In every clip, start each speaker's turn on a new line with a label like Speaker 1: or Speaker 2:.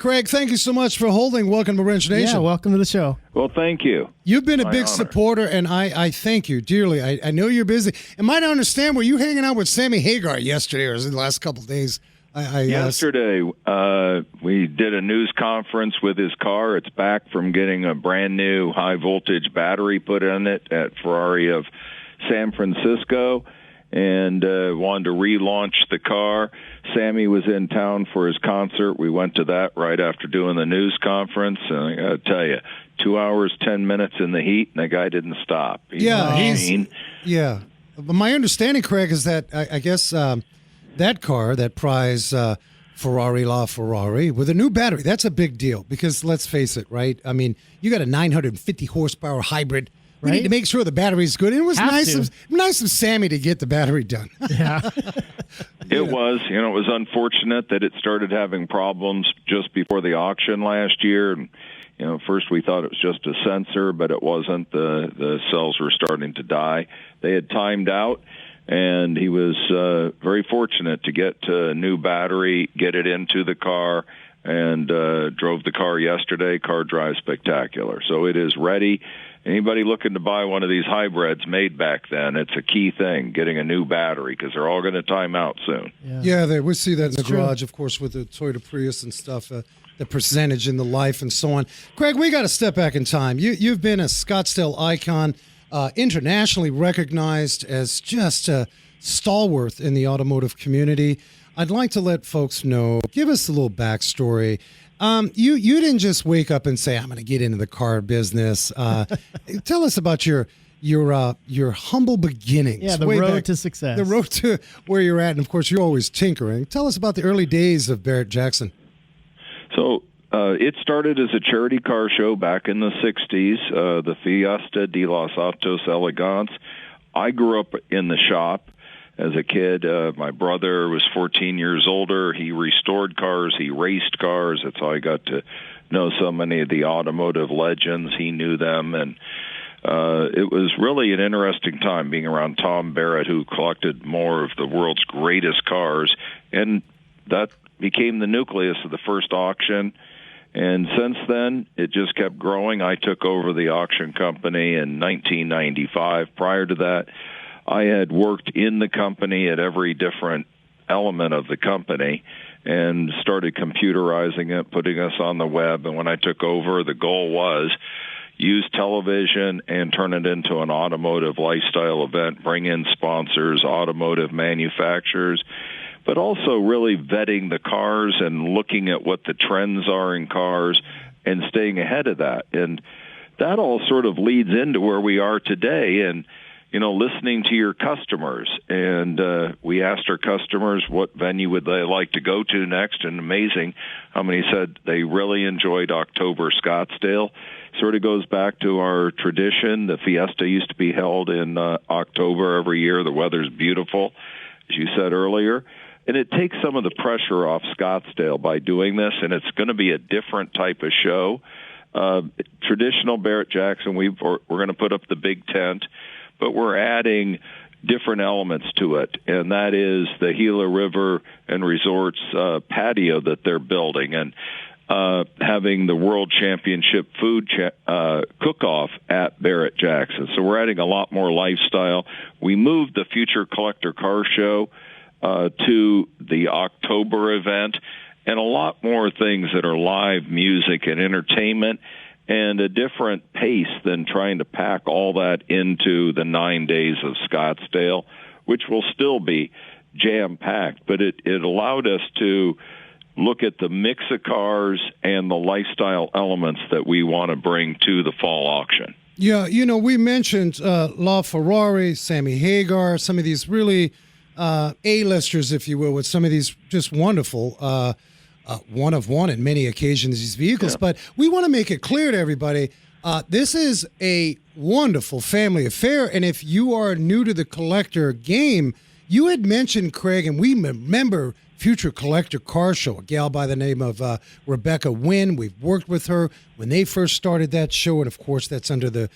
Speaker 1: Craig, thank you so much for holding. Welcome to WrenchNation.
Speaker 2: Yeah, welcome to the show.
Speaker 3: Well, thank you.
Speaker 1: You've been a
Speaker 3: My
Speaker 1: big
Speaker 3: honor.
Speaker 1: supporter, and I thank you dearly. I know you're busy. And might I understand, were you hanging out with Sammy Hagar yesterday or the last couple of days?
Speaker 3: Yesterday, we did a news conference with his car. It's back from getting a brand new high-voltage battery put in it at Ferrari of San Francisco, and wanted to relaunch the car. Sammy was in town for his concert. We went to that right after doing the news conference, and I got to tell you, 2 hours, 10 minutes in the heat, and the guy didn't stop.
Speaker 1: Yeah. But my understanding, Craig, is that I guess that car, that prize Ferrari LaFerrari, with a new battery, that's a big deal because let's face it, right? I mean, you got a 950 horsepower hybrid. We need to make sure the battery's good. And it was nice of Sammy to get the battery done.
Speaker 2: Yeah.
Speaker 3: It was unfortunate that it started having problems just before the auction last year. And, first we thought it was just a sensor, but it wasn't. The cells were starting to die. They had timed out, and he was very fortunate to get a new battery, get it into the car, and drove the car yesterday. Car drives spectacular. So it is ready. Anybody looking to buy one of these hybrids made back then, it's a key thing, getting a new battery, because they're all going to time out soon.
Speaker 1: Yeah, we see that in the garage, of course, with the Toyota Prius and stuff, the percentage in the life and so on. Craig, we got to step back in time. You've been a Scottsdale icon, internationally recognized as just a stalwart in the automotive community. I'd like to let folks know, give us a little backstory. You didn't just wake up and say, I'm going to get into the car business. Tell us about your humble beginnings.
Speaker 2: Yeah, the road to success.
Speaker 1: The road to where you're at. And, of course, you're always tinkering. Tell us about the early days of Barrett-Jackson.
Speaker 3: So it started as a charity car show back in the 60s, the Fiesta de los Autos Elegantes. I grew up in the shop. As a kid, my brother was 14 years older. He restored cars. He raced cars. That's how I got to know so many of the automotive legends. He knew them. And it was really an interesting time being around Tom Barrett, who collected more of the world's greatest cars. And that became the nucleus of the first auction. And since then, it just kept growing. I took over the auction company in 1995. Prior to that, I had worked in the company at every different element of the company and started computerizing it, putting us on the web. And when I took over, the goal was use television and turn it into an automotive lifestyle event, bring in sponsors, automotive manufacturers, but also really vetting the cars and looking at what the trends are in cars and staying ahead of that. And that all sort of leads into where we are today. And listening to your customers. And we asked our customers what venue would they like to go to next, and amazing how many said they really enjoyed October Scottsdale. Sort of goes back to our tradition. The Fiesta used to be held in October every year. The weather's beautiful, as you said earlier. And it takes some of the pressure off Scottsdale by doing this, and it's going to be a different type of show. Traditional Barrett-Jackson, we're going to put up the big tent, but we're adding different elements to it, and that is the Gila River and Resorts patio that they're building, and having the World Championship food cook-off at Barrett-Jackson. So we're adding a lot more lifestyle. We moved the Future Collector Car Show to the October event, and a lot more things that are live music and entertainment, and a different pace than trying to pack all that into the 9 days of Scottsdale, which will still be jam-packed. But it allowed us to look at the mix of cars and the lifestyle elements that we want to bring to the fall auction.
Speaker 1: Yeah, we mentioned LaFerrari, Sammy Hagar, some of these really A-listers, if you will, with some of these just wonderful one of one in many occasions, these vehicles. Yeah. But we want to make it clear to everybody, this is a wonderful family affair. And if you are new to the collector game, you had mentioned, Craig, and we remember Future Collector Car Show, a gal by the name of Rebecca Wynn. We've worked with her when they first started that show. And, of course, that's under the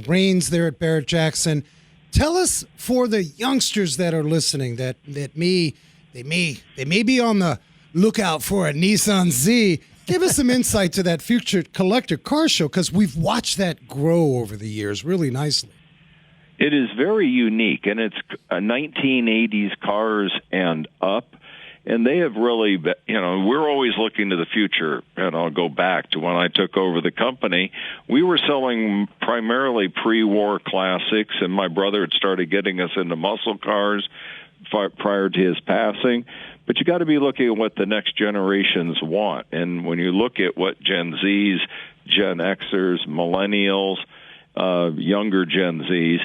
Speaker 1: reins there at Barrett-Jackson. Tell us, for the youngsters that are listening, that may be on the look out for a Nissan Z. Give us some insight to that future collector car show, because we've watched that grow over the years really nicely.
Speaker 3: It is very unique, and it's 1980s cars and up. And they have really, we're always looking to the future, and I'll go back to when I took over the company. We were selling primarily pre-war classics, and my brother had started getting us into muscle cars prior to his passing. But you got to be looking at what the next generations want. And when you look at what Gen Zs, Gen Xers, millennials, younger Gen Zs,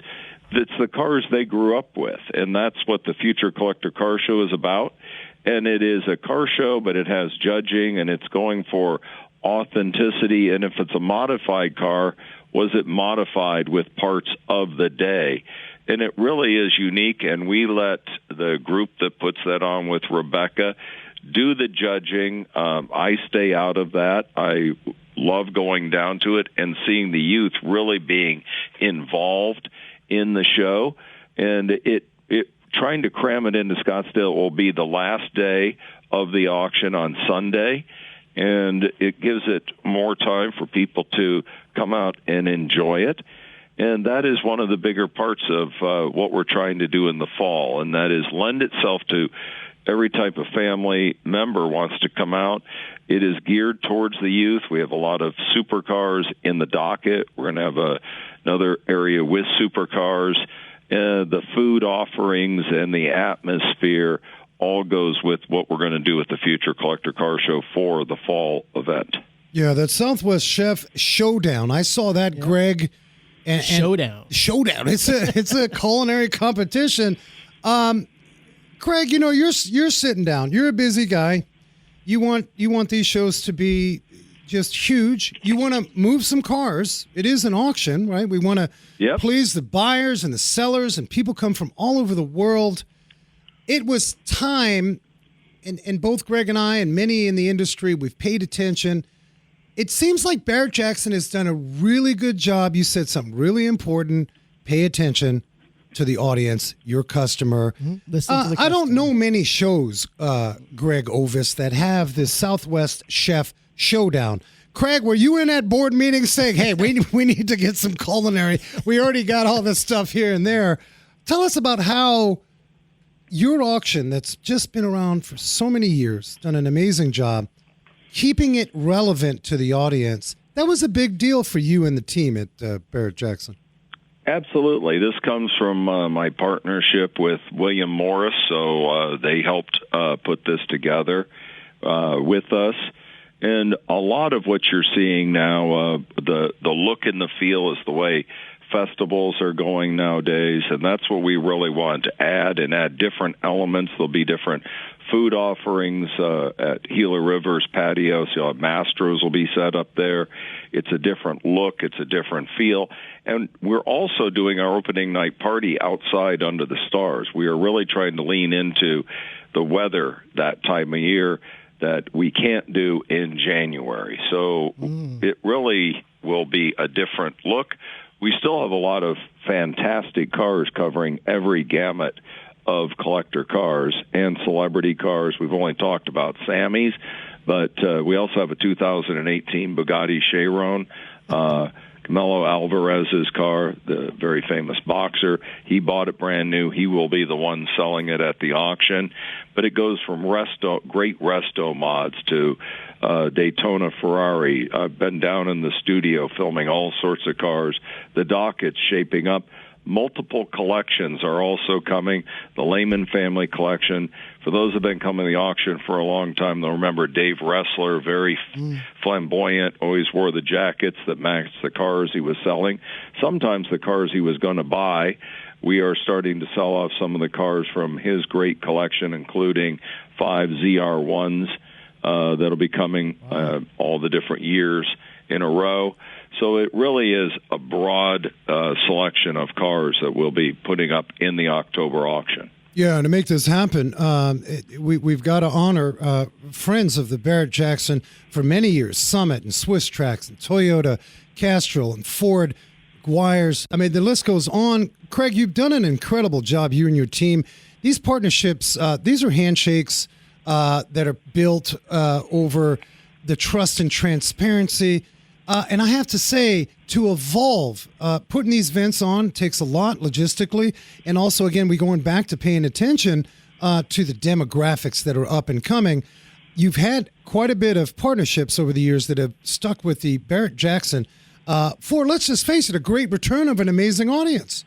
Speaker 3: it's the cars they grew up with. And that's what the Future Collector Car Show is about. And it is a car show, but it has judging, and it's going for authenticity. And if it's a modified car, was it modified with parts of the day? And it really is unique, and we let the group that puts that on with Rebecca do the judging. I stay out of that. I love going down to it and seeing the youth really being involved in the show. And trying to cram it into Scottsdale will be the last day of the auction on Sunday, and it gives it more time for people to come out and enjoy it. And that is one of the bigger parts of what we're trying to do in the fall, and that is lend itself to every type of family member wants to come out. It is geared towards the youth. We have a lot of supercars in the docket. We're going to have another area with supercars. The food offerings and the atmosphere all goes with what we're going to do with the Future Collector Car Show for the fall event.
Speaker 1: Yeah, that Southwest Chef Showdown. I saw that, yeah. Greg. And
Speaker 2: Showdown.
Speaker 1: It's a culinary competition. Craig, you're sitting down. You're a busy guy. You want these shows to be just huge. You want to move some cars. It is an auction, right? We want to please the buyers and the sellers, and people come from all over the world. It was time, and both Greg and I and many in the industry, we've paid attention. It seems like Barrett-Jackson has done a really good job. You said something really important. Pay attention to the audience, your customer.
Speaker 2: Mm-hmm. Listen to the customer.
Speaker 1: I don't know many shows, Greg Ovis, that have this Southwest Chef Showdown. Craig, were you in that board meeting saying, hey, we need to get some culinary? We already got all this stuff here and there. Tell us about how your auction that's just been around for so many years, done an amazing job, keeping it relevant to the audience. That was a big deal for you and the team at Barrett-Jackson.
Speaker 3: Absolutely. This comes from my partnership with William Morris, so they helped put this together with us. And a lot of what you're seeing now, the look and the feel is the way festivals are going nowadays, and that's what we really want to add different elements. There'll be different food offerings at Gila River's patio, so Mastros will be set up there. It's a different look. It's a different feel. And we're also doing our opening night party outside under the stars. We are really trying to lean into the weather that time of year that we can't do in January. So it really will be a different look. We still have a lot of fantastic cars covering every gamut of collector cars and celebrity cars. We've only talked about Sammy's, but we also have a 2018 Bugatti Chiron, Canelo Alvarez's car, the very famous boxer. He bought it brand new. He will be the one selling it at the auction. But it goes from great resto mods to Daytona Ferrari. I've been down in the studio filming all sorts of cars. The docket's shaping up. Multiple collections are also coming. The Lehman family collection. For those who have been coming to the auction for a long time, they'll remember Dave Ressler, very flamboyant, always wore the jackets that matched the cars he was selling. Sometimes the cars he was going to buy. We are starting to sell off some of the cars from his great collection, including 5 ZR1s that'll be coming all the different years in a row. So it really is a broad selection of cars that we'll be putting up in the October auction.
Speaker 1: Yeah, and to make this happen, we've got to honor friends of the Barrett-Jackson for many years, Summit and Swiss Tracks and Toyota, Castrol and Ford, Guires. I mean, the list goes on. Craig, you've done an incredible job, you and your team. These partnerships, these are handshakes that are built over the trust and transparency. And I have to say, to evolve, putting these events on takes a lot logistically. And also, again, we're going back to paying attention to the demographics that are up and coming. You've had quite a bit of partnerships over the years that have stuck with the Barrett-Jackson for, let's just face it, a great return of an amazing audience.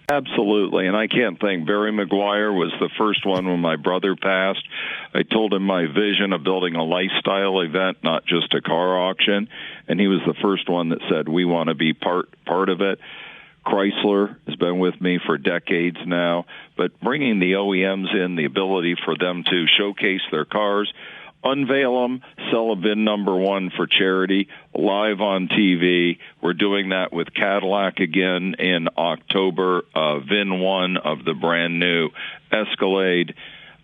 Speaker 3: Absolutely, and I can't thank Barry McGuire was the first one when my brother passed. I told him my vision of building a lifestyle event, not just a car auction, and he was the first one that said, we want to be part of it. Chrysler has been with me for decades now, but bringing the OEMs in, the ability for them to showcase their cars, unveil them, sell a VIN number one for charity, live on TV. We're doing that with Cadillac again in October, VIN one of the brand new Escalade.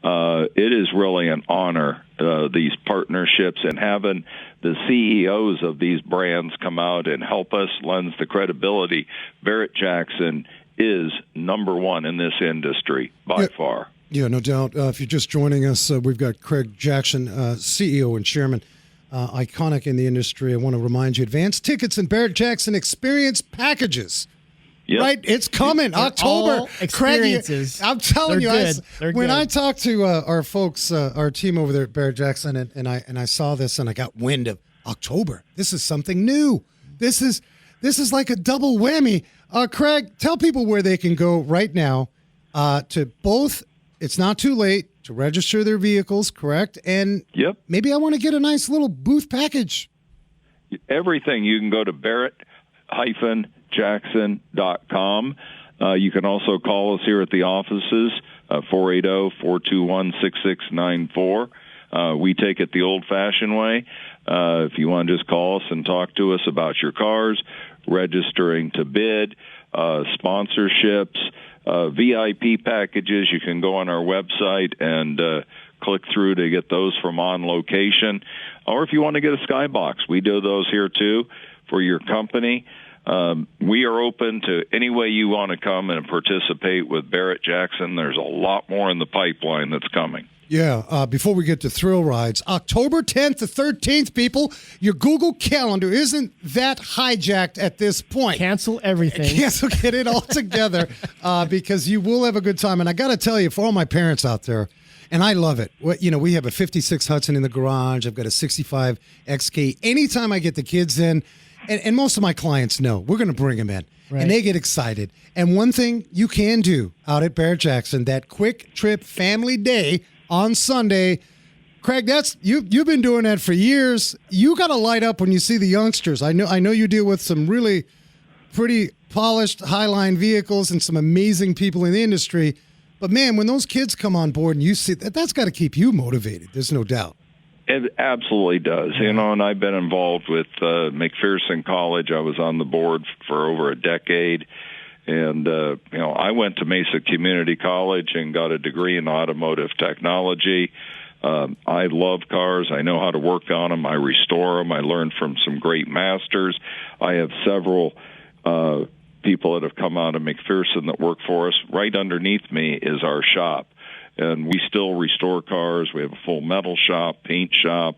Speaker 3: It is really an honor, these partnerships, and having the CEOs of these brands come out and help us lends the credibility. Barrett-Jackson is number one in this industry by far.
Speaker 1: Yeah, no doubt. If you're just joining us, we've got Craig Jackson, CEO and chairman, iconic in the industry. I want to remind you, advance tickets and Barrett-Jackson experience packages. Yep. Right? It's coming. October.
Speaker 2: Experiences.
Speaker 1: Craig, I'm telling you,
Speaker 2: when
Speaker 1: I talked to our folks, our team over there at Barrett-Jackson, and I saw this and I got wind of October. This is something new. This is like a double whammy. Craig, tell people where they can go right now to both. It's not too late to register their vehicles, correct? And maybe I want to get a nice little booth package.
Speaker 3: Everything. You can go to Barrett-Jackson.com. You can also call us here at the offices, 480-421-6694. We take it the old-fashioned way. If you want to just call us and talk to us about your cars, registering to bid, sponsorships, VIP packages, you can go on our website and click through to get those from on location. Or if you want to get a skybox, we do those here too for your company. We are open to any way you want to come and participate with Barrett-Jackson. There's a lot more in the pipeline that's coming.
Speaker 1: Yeah, before we get to thrill rides, October 10th to 13th, people, your Google Calendar isn't that hijacked at this point.
Speaker 2: Cancel everything.
Speaker 1: Cancel, get it all together because you will have a good time. And I got to tell you, for all my parents out there, and I love it. We have a 56 Hudson in the garage. I've got a 65 XK. Anytime I get the kids in, and most of my clients know, we're going to bring them in. Right. And they get excited. And one thing you can do out at Barrett-Jackson, that quick trip family day on Sunday, Craig, that's you've been doing that for years. You got to light up when you see the youngsters. I know you deal with some really pretty polished Highline vehicles and some amazing people in the industry. But man, when those kids come on board and you see that's got to keep you motivated. There's no doubt.
Speaker 3: It absolutely does. And I've been involved with McPherson College. I was on the board for over a decade. And, I went to Mesa Community College and got a degree in automotive technology. I love cars. I know how to work on them. I restore them. I learned from some great masters. I have several people that have come out of McPherson that work for us. Right underneath me is our shop. And we still restore cars. We have a full metal shop, paint shop.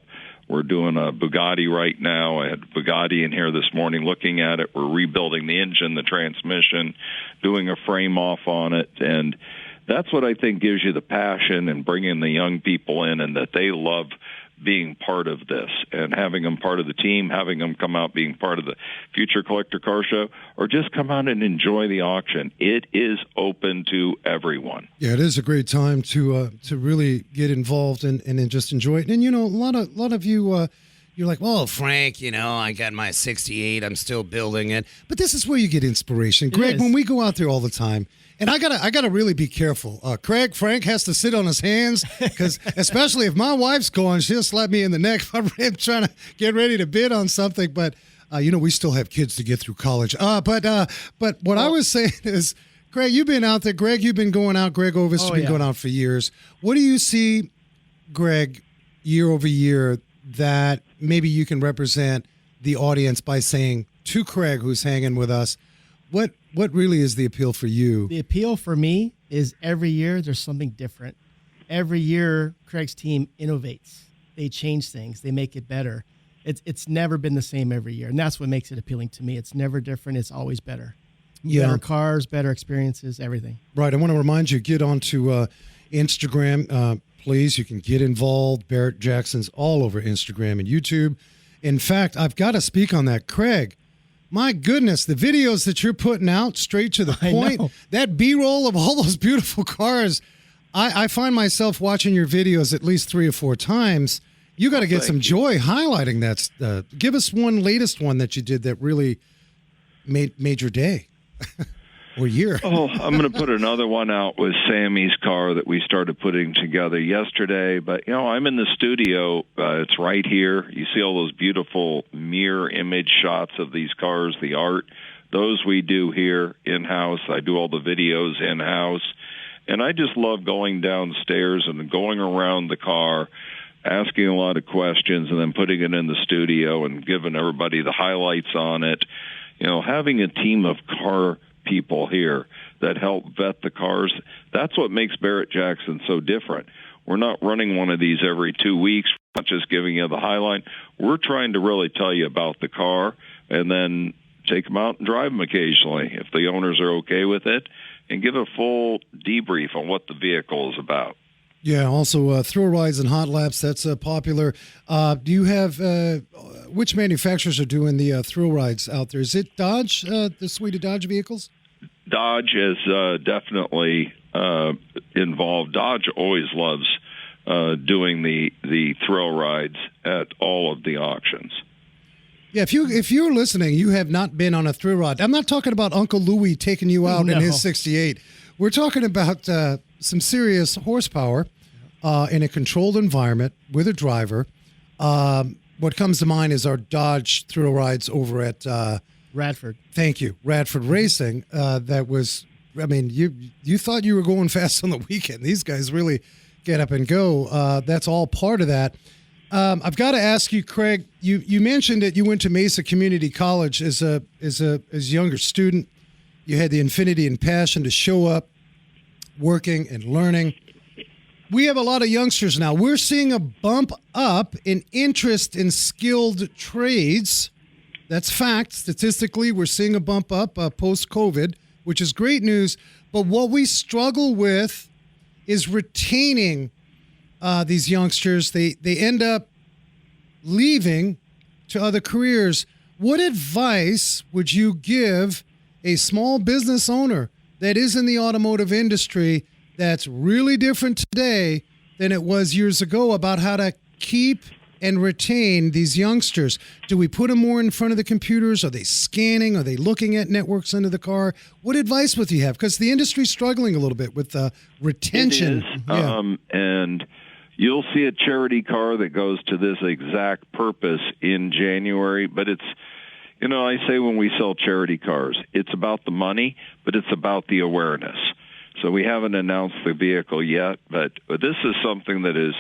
Speaker 3: We're doing a Bugatti right now. I had Bugatti in here this morning looking at it. We're rebuilding the engine, the transmission, doing a frame off on it. And that's what I think gives you the passion and bringing the young people in and that they love being part of this and having them part of the team, having them come out being part of the Future Collector Car Show, or just come out and enjoy the auction. It is open to everyone.
Speaker 1: Yeah, it is a great time to really get involved and just enjoy it. And, a lot of you, you're like, well, Frank, I got my 68. I'm still building it. But this is where you get inspiration. Greg, when we go out there all the time, and I gotta really be careful. Frank has to sit on his hands because, especially if my wife's going, she'll slap me in the neck if I'm trying to get ready to bid on something. But we still have kids to get through college. But what I was saying is, Greg, you've been out there. Greg, you've been going out. Greg Ovis has been going out for years. What do you see, Greg, year over year that maybe you can represent the audience by saying to Craig, who's hanging with us, what really is the appeal for you?
Speaker 2: The appeal for me is every year there's something different. Every year Craig's team innovates. they change things. They make it better. It's never been the same every year, and that's what makes it appealing to me. It's never different. It's always better.
Speaker 1: Yeah.
Speaker 2: Better cars, better experiences, everything.
Speaker 1: Right. I want to remind you, get onto Instagram, please. You can get involved. Barrett-Jackson's all over Instagram and YouTube. In fact, I've got to speak on that. Craig, my goodness, the videos that you're putting out straight to the point, that B-roll of all those beautiful cars, I find myself watching your videos at least 3 or 4 times. You got to get some joy highlighting that. Give us one latest one that you did that really made your day or year.
Speaker 3: I'm going to put another one out with Sammy's car that we started putting together yesterday. But, I'm in the studio. It's right here. You see all those beautiful mirror image shots of these cars, the art. Those we do here in-house. I do all the videos in-house. And I just love going downstairs and going around the car, asking a lot of questions, and then putting it in the studio and giving everybody the highlights on it. Having a team of car people here that help vet the cars, that's what makes Barrett-Jackson so different. We're not running one of these every 2 weeks, not just giving you the highlight. We're trying to really tell you about the car and then take them out and drive them occasionally if the owners are okay with it, and give a full debrief on what the vehicle is about.
Speaker 1: Yeah, also thrill rides and hot laps, that's popular. Do you have, which manufacturers are doing the thrill rides out there? Is it Dodge, the suite of Dodge vehicles?
Speaker 3: Dodge is definitely involved. Dodge always loves doing the thrill rides at all of the auctions.
Speaker 1: Yeah, if you're listening, you have not been on a thrill ride. I'm not talking about Uncle Louie taking you out in his 68. We're talking about some serious horsepower in a controlled environment with a driver. What comes to mind is our Dodge thrill rides over at
Speaker 2: Radford.
Speaker 1: Thank you, Radford Racing. That was, you thought you were going fast on the weekend. These guys really get up and go. That's all part of that. I've got to ask you, Craig. You mentioned that you went to Mesa Community College as a younger student. You had the infinity and passion to show up, working and learning. We have a lot of youngsters now. We're seeing a bump up in interest in skilled trades. That's fact. Statistically, we're seeing a bump up post-COVID, which is great news. But what we struggle with is retaining these youngsters. They end up leaving to other careers. What advice would you give a small business owner that is in the automotive industry that's really different today than it was years ago about how to keep and retain these youngsters? Do we put them more in front of the computers? Are they scanning? Are they looking at networks under the car? What advice would you have? Because the industry's struggling a little bit with retention.
Speaker 3: It is, and you'll see a charity car that goes to this exact purpose in January, but it's, I say when we sell charity cars, it's about the money, but it's about the awareness. So we haven't announced the vehicle yet, but this is something that is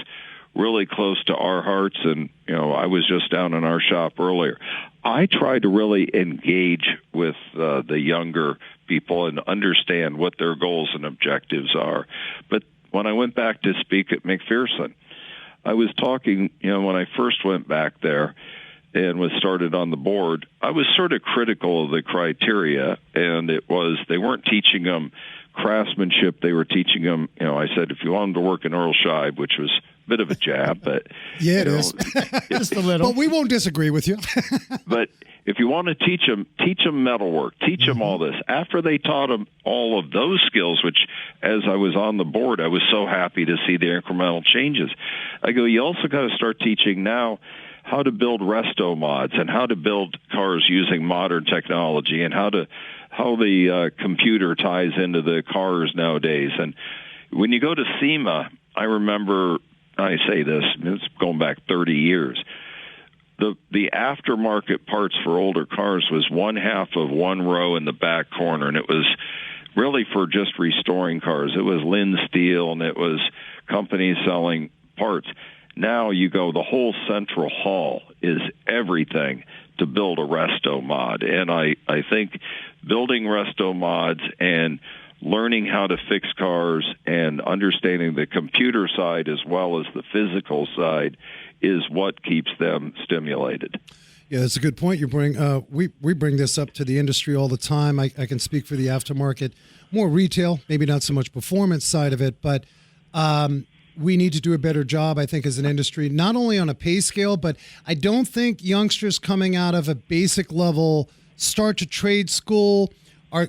Speaker 3: really close to our hearts. And, I was just down in our shop earlier. I try to really engage with the younger people and understand what their goals and objectives are. But when I went back to speak at McPherson, I was talking, when I first went back there and was started on the board, I was sort of critical of the criteria, and they weren't teaching them craftsmanship. They were teaching them, I said, if you want them to work in Earl Scheib, which was a bit of a jab, but
Speaker 1: yeah, it is.
Speaker 2: Just a little.
Speaker 1: But we won't disagree with you.
Speaker 3: But if you want to teach them metalwork, teach them all this. After they taught them all of those skills, which as I was on the board, I was so happy to see the incremental changes. I go, you also got to start teaching now how to build resto mods and how to build cars using modern technology and how the computer ties into the cars nowadays. And when you go to SEMA, I remember, I say this, it's going back 30 years, the aftermarket parts for older cars was one half of one row in the back corner, and it was really for just restoring cars. It was Lynn Steel, and it was companies selling parts. Now you go, the whole central hall is everything to build a resto mod. And I think building resto mods and learning how to fix cars and understanding the computer side as well as the physical side is what keeps them stimulated.
Speaker 1: Yeah, that's a good point you bring. We bring this up to the industry all the time. I can speak for the aftermarket, more retail, maybe not so much performance side of it, but we need to do a better job, I think, as an industry, not only on a pay scale, but I don't think youngsters coming out of a basic level start to trade school are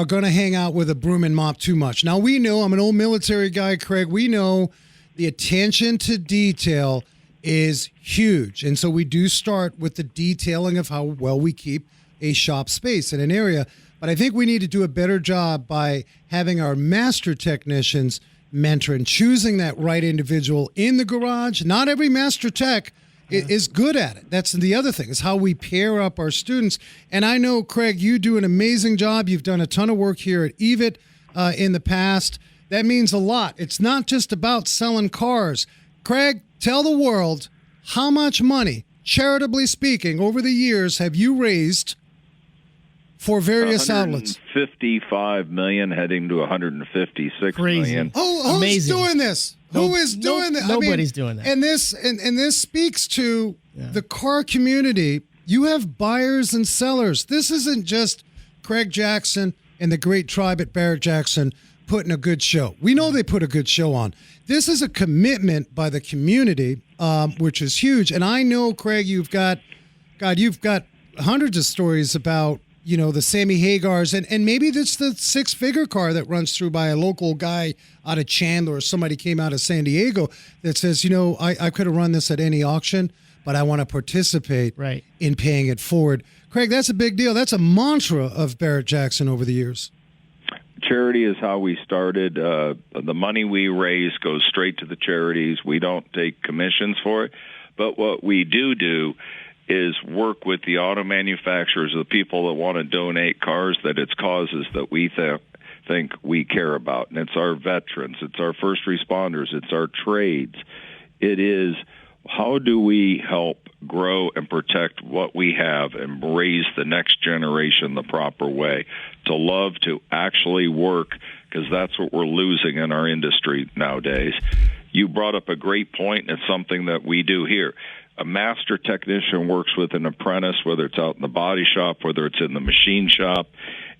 Speaker 1: going to hang out with a broom and mop too much. Now, we know, I'm an old military guy, Craig, we know the attention to detail is huge. And so we do start with the detailing of how well we keep a shop space in an area. But I think we need to do a better job by having our master technicians mentor and choosing that right individual in the garage. Not every master tech is good at it. That's the other thing, is how we pair up our students. And I know, Craig, you do an amazing job. You've done a ton of work here at EVIT in the past. That means a lot. It's not just about selling cars. Craig, tell the world, how much money, charitably speaking, over the years have you raised for various outlets?
Speaker 3: $55 million, heading to $156 million.
Speaker 1: Who's
Speaker 2: Amazing.
Speaker 1: doing this? Who is doing this?
Speaker 2: Nobody's doing that.
Speaker 1: And this speaks to the car community. You have buyers and sellers. This isn't just Craig Jackson and the great tribe at Barrett-Jackson putting a good show. We know they put a good show on. This is a commitment by the community, which is huge. And I know, Craig, you've got hundreds of stories about, the Sammy Hagars, and maybe it's the six-figure car that runs through by a local guy out of Chandler, or somebody came out of San Diego that says, I could have run this at any auction, but I want to participate in paying it forward. Craig, that's a big deal. That's a mantra of Barrett-Jackson over the years.
Speaker 3: Charity is how we started. The money we raise goes straight to the charities. We don't take commissions for it. But what we do is work with the auto manufacturers, the people that want to donate cars, that it's causes that we think we care about. And it's our veterans, it's our first responders, it's our trades. It is, how do we help grow and protect what we have and raise the next generation the proper way, to love, to actually work, because that's what we're losing in our industry nowadays. You brought up a great point, and it's something that we do here. A master technician works with an apprentice, whether it's out in the body shop, whether it's in the machine shop,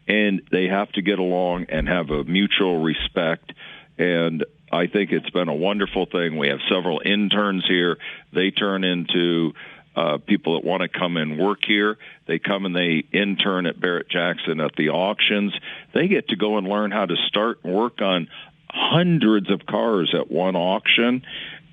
Speaker 3: and they have to get along and have a mutual respect. And I think it's been a wonderful thing. We have several interns here. They turn into people that want to come and work here. They come and they intern at Barrett-Jackson at the auctions. They get to go and learn how to start and work on hundreds of cars at one auction,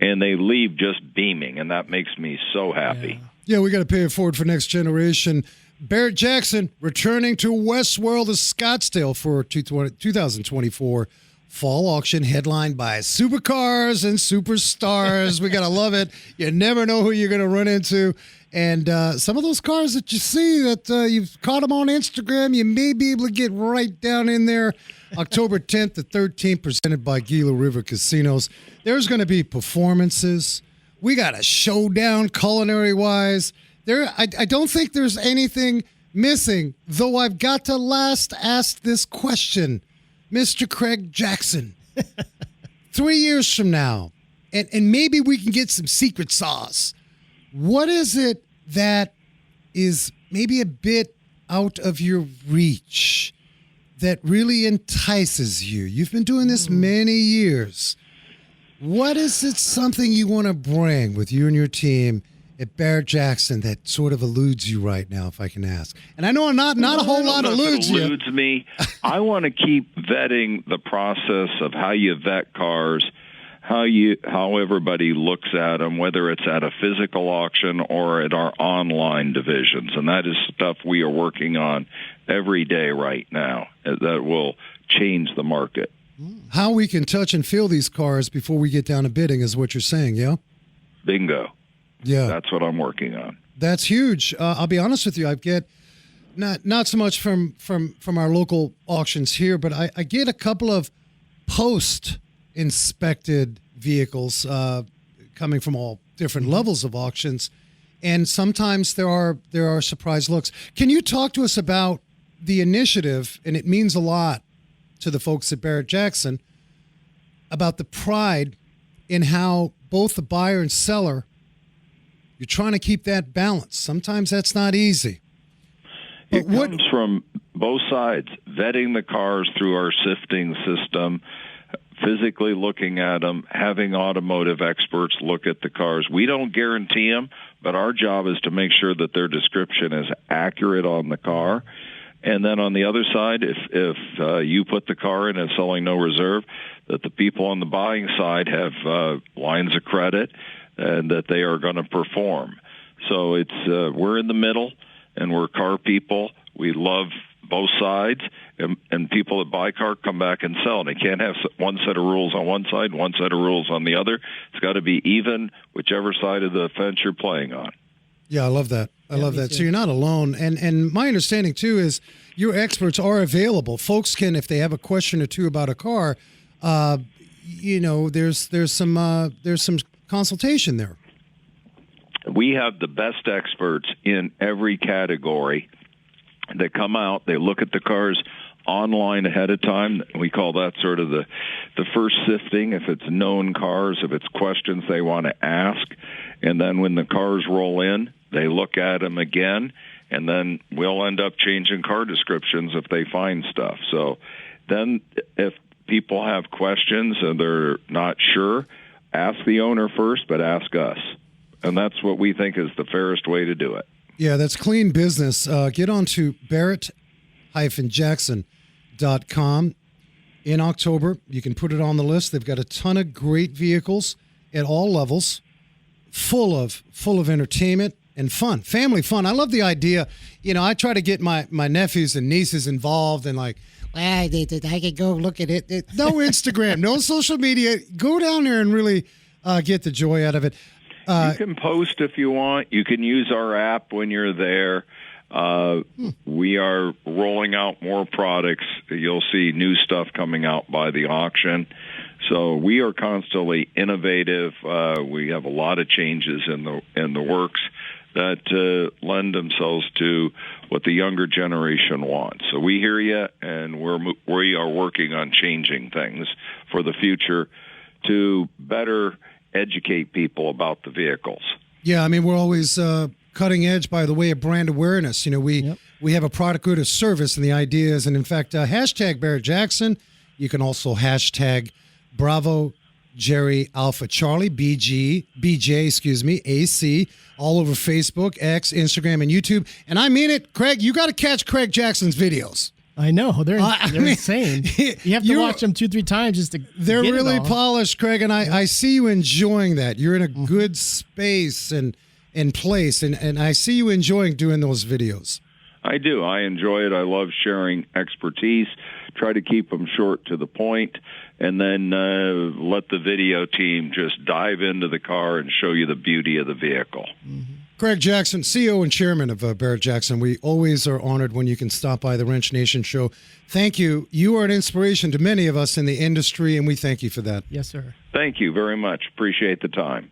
Speaker 3: and they leave just beaming, and that makes me so happy.
Speaker 1: Yeah, we got to pay it forward for next generation. Barrett-Jackson returning to Westworld of Scottsdale for 2024 fall auction, headlined by Supercars and Superstars. We got to love it. You never know who you're going to run into. And some of those cars that you see that you've caught them on Instagram, you may be able to get right down in there. October 10th to 13th, presented by Gila River Casinos. There's going to be performances. We got a showdown culinary-wise. I don't think there's anything missing, though I've got to last ask this question. Mr. Craig Jackson, 3 years from now, and maybe we can get some secret sauce. What is it that is maybe a bit out of your reach that really entices you? You've been doing this many years. What is it, something you want to bring with you and your team at Barrett-Jackson that sort of eludes you right now, if I can ask? And I know not a whole lot eludes you.
Speaker 3: Eludes me. I want to keep vetting the process of how you vet cars, how everybody looks at them, whether it's at a physical auction or at our online divisions. And that is stuff we are working on every day right now that will change the market.
Speaker 1: How we can touch and feel these cars before we get down to bidding is what you're saying, yeah?
Speaker 3: Bingo.
Speaker 1: Yeah.
Speaker 3: That's what I'm working on.
Speaker 1: That's huge. I'll be honest with you. I get not so much from our local auctions here, but I get a couple of post-inspected vehicles coming from all different levels of auctions, and sometimes there are surprise looks. Can you talk to us about the initiative, and it means a lot to the folks at Barrett-Jackson, about the pride in how both the buyer and seller You're trying to keep that balance. Sometimes that's not easy.
Speaker 3: It comes from both sides, vetting the cars through our sifting system, physically looking at them, having automotive experts look at the cars. We don't guarantee them, but our job is to make sure that their description is accurate on the car. And then on the other side, if you put the car in as selling no reserve, that the people on the buying side have lines of credit and that they are going to perform. So it's we're in the middle, and we're car people. We love both sides, and people that buy car come back and sell. They can't have one set of rules on one side, one set of rules on the other. It's got to be even, whichever side of the fence you're playing on.
Speaker 1: Yeah, I love that. I love that. So you're not alone. And my understanding, too, is your experts are available. Folks can, if they have a question or two about a car, there's some consultation there.
Speaker 3: We have the best experts in every category that come out. They look at the cars online ahead of time. We call that sort of the first sifting, if it's known cars, if it's questions they want to ask. And then when the cars roll in, they look at them again, and then we'll end up changing car descriptions if they find stuff. So then if people have questions and they're not sure, ask the owner first, but ask us. And that's what we think is the fairest way to do it.
Speaker 1: Yeah, that's clean business. Get on to Barrett-Jackson.com. In October, you can put it on the list. They've got a ton of great vehicles at all levels, full of entertainment and fun, family fun. I love the idea. I try to get my nephews and nieces involved and I could go look at it. No Instagram, no social media. Go down there and really get the joy out of it.
Speaker 3: You can post if you want. You can use our app when you're there. We are rolling out more products. You'll see new stuff coming out by the auction. So we are constantly innovative. We have a lot of changes in the works that lend themselves to what the younger generation wants. So we hear you, and we are working on changing things for the future to better educate people about the vehicles.
Speaker 1: Yeah, I mean, we're always cutting edge by the way of brand awareness. We have a product, good, a service, and the ideas. And in fact, hashtag Barrett-Jackson. You can also hashtag Bravo Jerry Alpha Charlie, BJ, AC, all over Facebook, X, Instagram, and YouTube. And I mean it, Craig, you got to catch Craig Jackson's videos.
Speaker 2: I know. They're insane. You have to watch them 2-3 times just to
Speaker 1: They're
Speaker 2: get
Speaker 1: really
Speaker 2: it all.
Speaker 1: polished, Craig, and I see you enjoying that. You're in a good space and place, and I see you enjoying doing those videos.
Speaker 3: I do. I enjoy it. I love sharing expertise, try to keep them short to the point, and then let the video team just dive into the car and show you the beauty of the vehicle.
Speaker 1: Mm-hmm. Craig Jackson, CEO and chairman of Barrett-Jackson. We always are honored when you can stop by the Wrench Nation show. Thank you. You are an inspiration to many of us in the industry, and we thank you for that.
Speaker 2: Yes, sir.
Speaker 3: Thank you very much. Appreciate the time.